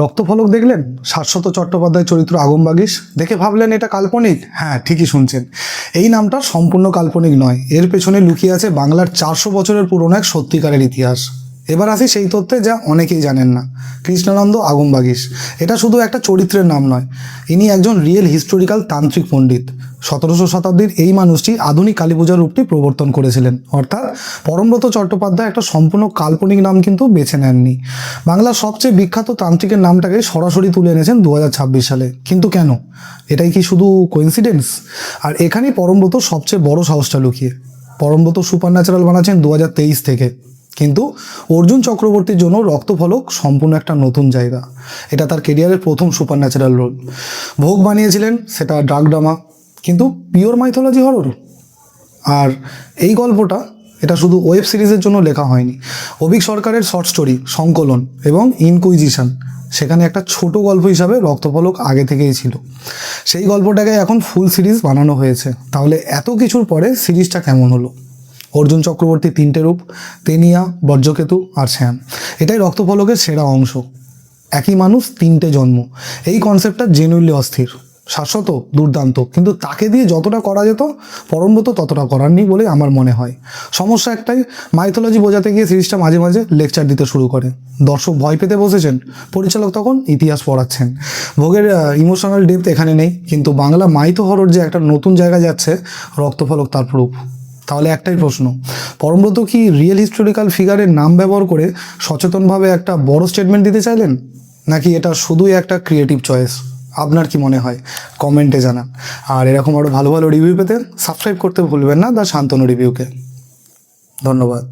রক্তফলক দেখলেন? শাশ্বত চট্টোপাধ্যায় চরিত্র আগমবাগীশ দেখে ভাবলেন এটা কাল্পনিক? হ্যাঁ, ঠিকই শুনছেন। এই নামটা সম্পূর্ণ কাল্পনিক নয়, এর পেছনে লুকিয়ে আছে বাংলার 400 বছরের পুরনো এক সত্যিকারের ইতিহাস। এবার আসি সেই তথ্যে যা অনেকেই জানেন না। কৃষ্ণানন্দ আগমবাগীশ এটা শুধু একটা চরিত্রের নাম নয়, ইনি একজন রিয়েল হিস্টোরিক্যাল তান্ত্রিক পণ্ডিত। 1700 শতাব্দীর এই মানুষটি আধুনিক কালী পূজার রূপটি প্রবর্তন করেছিলেন। অর্থাৎ পরমব্রত চট্টোপাধ্যায় একটা সম্পূর্ণ কাল্পনিক নাম কিন্তু বেছে নেননি। বাংলার সবচেয়ে বিখ্যাত তান্ত্রিকের নামটাকে সরাসরি তুলে এনেছেন 2026 সালে। কিন্তু কেন? এটাই কি শুধু কোইন্সিডেন্স? আর এখানেই পরমব্রত সবচেয়ে বড় সাহসটা লুকিয়ে। পরমব্রত সুপার ন্যাচারাল বানাচ্ছেন 2023 থেকে, কিন্তু অর্জুন চক্রবর্তীর জন্য রক্তফলক সম্পূর্ণ একটা নতুন জায়গা। এটা তার কেরিয়ারের প্রথম সুপার ন্যাচারাল রোল। ভোগ বানিয়েছিলেন, সেটা ডার্ক ড্রামা, কিন্তু পিওর মাইথোলজি হরর। আর এই গল্পটা এটা শুধু ওয়েব সিরিজের জন্য লেখা হয়নি। অভিক সরকারের শর্ট স্টোরি সংকলন এবং ইনকুইজিশন, সেখানে একটা ছোট গল্প হিসাবে রক্তফলক আগে থেকেই ছিল। সেই গল্পটাকে এখন ফুল সিরিজ বানানো হয়েছে। তাহলে এত কিছুর পরে সিরিজটা কেমন হলো? অর্জুন চক্রবর্তী 3টে রূপ, তেনিয়া, বজ্রকেতু আর শ্যাম, এটাই রক্তফলকের সেরা অংশ। একই মানুষ, 3টে জন্ম। এই কনসেপ্টটা জেনুইনলি অস্থির। শাশ্বত, দুর্দান্ত, কিন্তু তাকে দিয়ে যতটা করা যেত পরমব্রত ততটা করার নেই বলে আমার মনে হয়। সমস্যা একটাই, মাইথোলজি বোঝাতে গিয়ে সিরিজটা মাঝে মাঝে লেকচার দিতে শুরু করে। দর্শক ভয় পেতে বসেছেন, পরিচালক তখন ইতিহাস পড়াচ্ছেন। ভোগের ইমোশনাল ডেপথ এখানে নেই, কিন্তু বাংলা মাইথো হরর যে একটা নতুন জায়গা যাচ্ছে, রক্তফলক তার প্রুফ। তাহলে একটাই প্রশ্ন, পরমব্রত কি রিয়েল হিস্টোরিক্যাল ফিগারের নাম ব্যবহার করে সচেতনভাবে একটা বড় স্টেটমেন্ট দিতে চাইলেন, নাকি এটা শুধুই একটা ক্রিয়েটিভ চয়েস? আপনার কি মনে হয় কমেন্টে জানান। আর এরকম আরও ভালো ভালো রিভিউ পেতে সাবস্ক্রাইব করতে ভুলবেন না দ্য শান্তনু রিভিউকে। ধন্যবাদ।